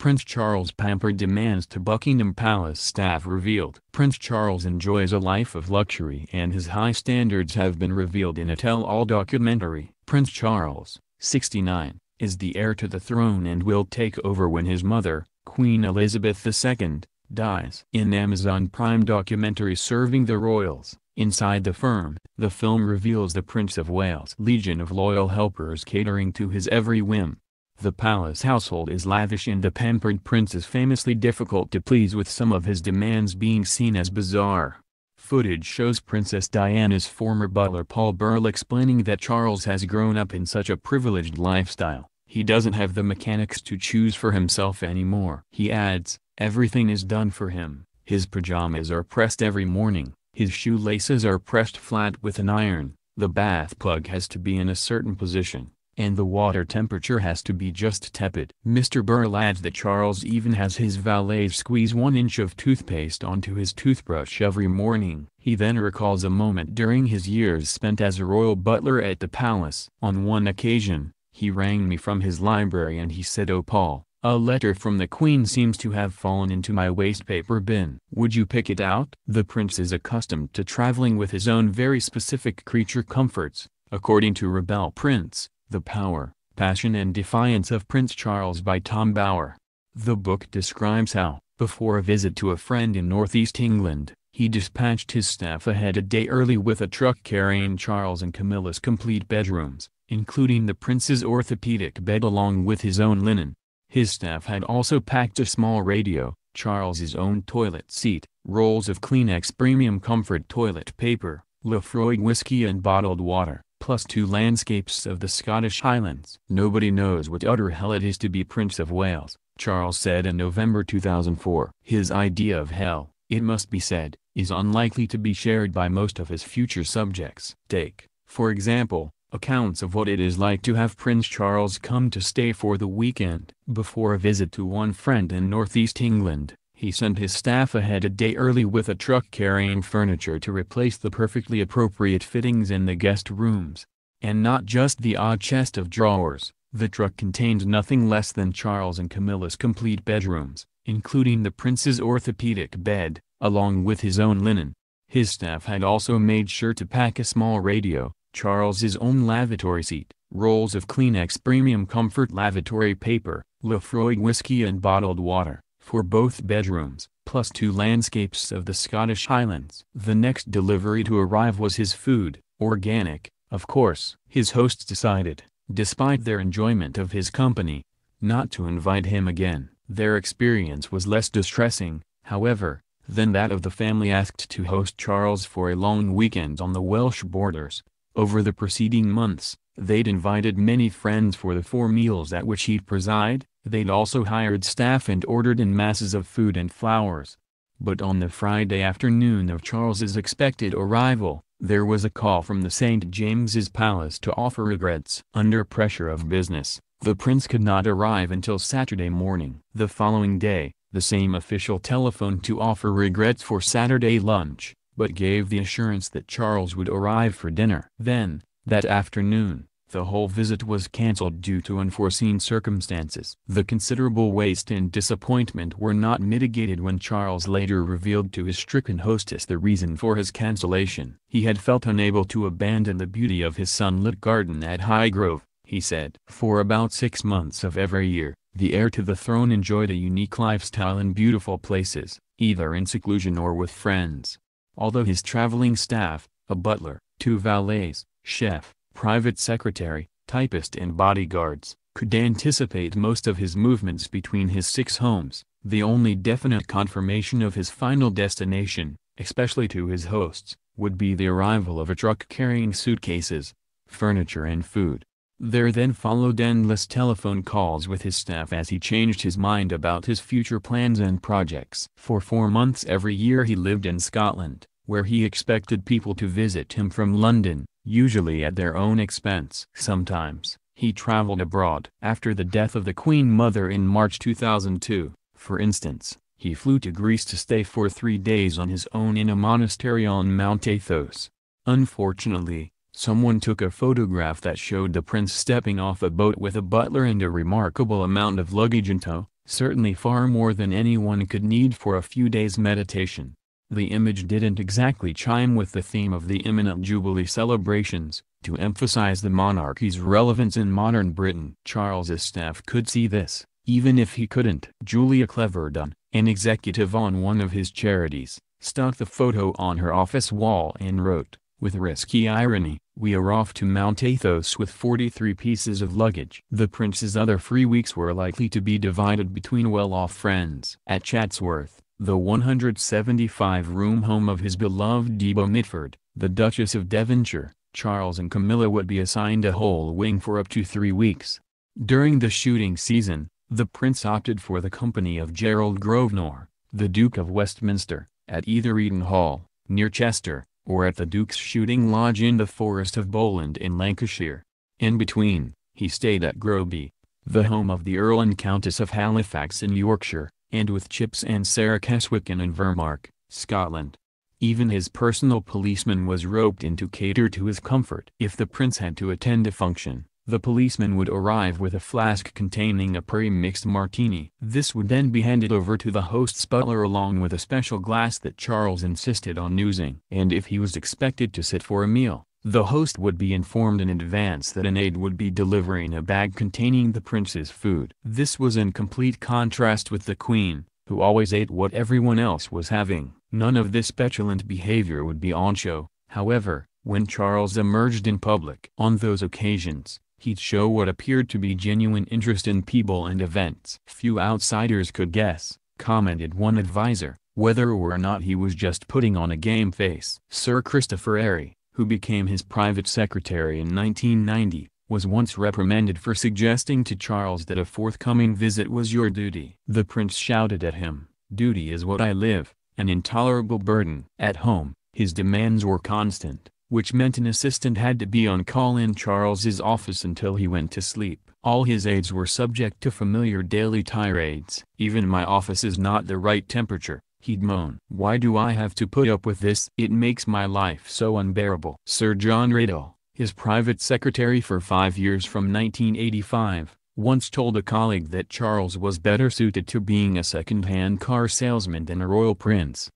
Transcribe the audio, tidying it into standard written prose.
Prince Charles' pampered demands to Buckingham Palace staff revealed. Prince Charles enjoys a life of luxury and his high standards have been revealed in a tell-all documentary. Prince Charles, 69, is the heir to the throne and will take over when his mother, Queen Elizabeth II, dies. In Amazon Prime documentary Serving the Royals, Inside the Firm, the film reveals the Prince of Wales' legion of loyal helpers catering to his every whim. The palace household is lavish and the pampered prince is famously difficult to please, with some of his demands being seen as bizarre. Footage shows Princess Diana's former butler Paul Burrell explaining that Charles has grown up in such a privileged lifestyle, he doesn't have the mechanics to choose for himself anymore. He adds, everything is done for him. His pajamas are pressed every morning, his shoelaces are pressed flat with an iron, the bath plug has to be in a certain position, and the water temperature has to be just tepid. Mr. Burrell adds that Charles even has his valets squeeze 1 inch of toothpaste onto his toothbrush every morning. He then recalls a moment during his years spent as a royal butler at the palace. On one occasion, he rang me from his library and he said, "Oh Paul, a letter from the Queen seems to have fallen into my wastepaper bin. Would you pick it out?" The prince is accustomed to traveling with his own very specific creature comforts, according to Rebel Prince, The Power, Passion and Defiance of Prince Charles by Tom Bower. The book describes how, before a visit to a friend in northeast England, he dispatched his staff ahead a day early with a truck carrying Charles and Camilla's complete bedrooms, including the prince's orthopedic bed along with his own linen. His staff had also packed a small radio, Charles's own toilet seat, rolls of Kleenex premium comfort toilet paper, Lefroy whiskey and bottled water, plus 2 landscapes of the Scottish Highlands. "Nobody knows what utter hell it is to be Prince of Wales," Charles said in November 2004. His idea of hell, it must be said, is unlikely to be shared by most of his future subjects. Take, for example, accounts of what it is like to have Prince Charles come to stay for the weekend. Before a visit to one friend in northeast England, he sent his staff ahead a day early with a truck carrying furniture to replace the perfectly appropriate fittings in the guest rooms. And not just the odd chest of drawers, the truck contained nothing less than Charles and Camilla's complete bedrooms, including the prince's orthopedic bed, along with his own linen. His staff had also made sure to pack a small radio, Charles's own lavatory seat, rolls of Kleenex premium comfort lavatory paper, Lefroy whiskey and bottled water, for both bedrooms, plus 2 landscapes of the Scottish Highlands. The next delivery to arrive was his food, organic, of course. His hosts decided, despite their enjoyment of his company, not to invite him again. Their experience was less distressing, however, than that of the family asked to host Charles for a long weekend on the Welsh borders. Over the preceding months, they'd invited many friends for the 4 meals at which he'd preside. They'd also hired staff and ordered in masses of food and flowers. But on the Friday afternoon of Charles's expected arrival, there was a call from the St. James's Palace to offer regrets. Under pressure of business, the prince could not arrive until Saturday morning. The following day, the same official telephoned to offer regrets for Saturday lunch, but gave the assurance that Charles would arrive for dinner. Then, that afternoon, the whole visit was cancelled due to unforeseen circumstances. The considerable waste and disappointment were not mitigated when Charles later revealed to his stricken hostess the reason for his cancellation. He had felt unable to abandon the beauty of his sunlit garden at Highgrove, he said. For about 6 months of every year, the heir to the throne enjoyed a unique lifestyle in beautiful places, either in seclusion or with friends. Although his traveling staff, a butler, 2 valets, chef, private secretary, typist and bodyguards, could anticipate most of his movements between his 6 homes, the only definite confirmation of his final destination, especially to his hosts, would be the arrival of a truck carrying suitcases, furniture and food. There then followed endless telephone calls with his staff as he changed his mind about his future plans and projects. For 4 months every year he lived in Scotland, where he expected people to visit him from London, usually at their own expense. Sometimes, he traveled abroad. After the death of the Queen Mother in March 2002, for instance, he flew to Greece to stay for 3 days on his own in a monastery on Mount Athos. Unfortunately, someone took a photograph that showed the prince stepping off a boat with a butler and a remarkable amount of luggage in tow, certainly far more than anyone could need for a few days' meditation. The image didn't exactly chime with the theme of the imminent Jubilee celebrations, to emphasize the monarchy's relevance in modern Britain. Charles's staff could see this, even if he couldn't. Julia Cleverdon, an executive on one of his charities, stuck the photo on her office wall and wrote, with risky irony, "We are off to Mount Athos with 43 pieces of luggage." The prince's other free weeks were likely to be divided between well-off friends. At Chatsworth, the 175-room home of his beloved Debo Mitford, the Duchess of Devonshire, Charles and Camilla would be assigned a whole wing for up to 3 weeks. During the shooting season, the prince opted for the company of Gerald Grosvenor, the Duke of Westminster, at either Eaton Hall, near Chester, or at the Duke's shooting lodge in the Forest of Bowland in Lancashire. In between, he stayed at Groby, the home of the Earl and Countess of Halifax in Yorkshire, and with Chips and Sarah Keswick in Invermark, Scotland. Even his personal policeman was roped in to cater to his comfort. If the prince had to attend a function, the policeman would arrive with a flask containing a pre-mixed martini. This would then be handed over to the host's butler along with a special glass that Charles insisted on using. And if he was expected to sit for a meal, the host would be informed in advance that an aide would be delivering a bag containing the prince's food. This was in complete contrast with the Queen, who always ate what everyone else was having. None of this petulant behavior would be on show, however, when Charles emerged in public. On those occasions, he'd show what appeared to be genuine interest in people and events. "Few outsiders could guess," commented one advisor, "whether or not he was just putting on a game face." Sir Christopher Airy, who became his private secretary in 1990, was once reprimanded for suggesting to Charles that a forthcoming visit was your duty. The prince shouted at him, "Duty is what I live, an intolerable burden." At home, his demands were constant, which meant an assistant had to be on call in Charles's office until he went to sleep. All his aides were subject to familiar daily tirades. "Even my office is not the right temperature," he'd moan. "Why do I have to put up with this? It makes my life so unbearable." Sir John Riddell, his private secretary for 5 years from 1985, once told a colleague that Charles was better suited to being a second-hand car salesman than a royal prince.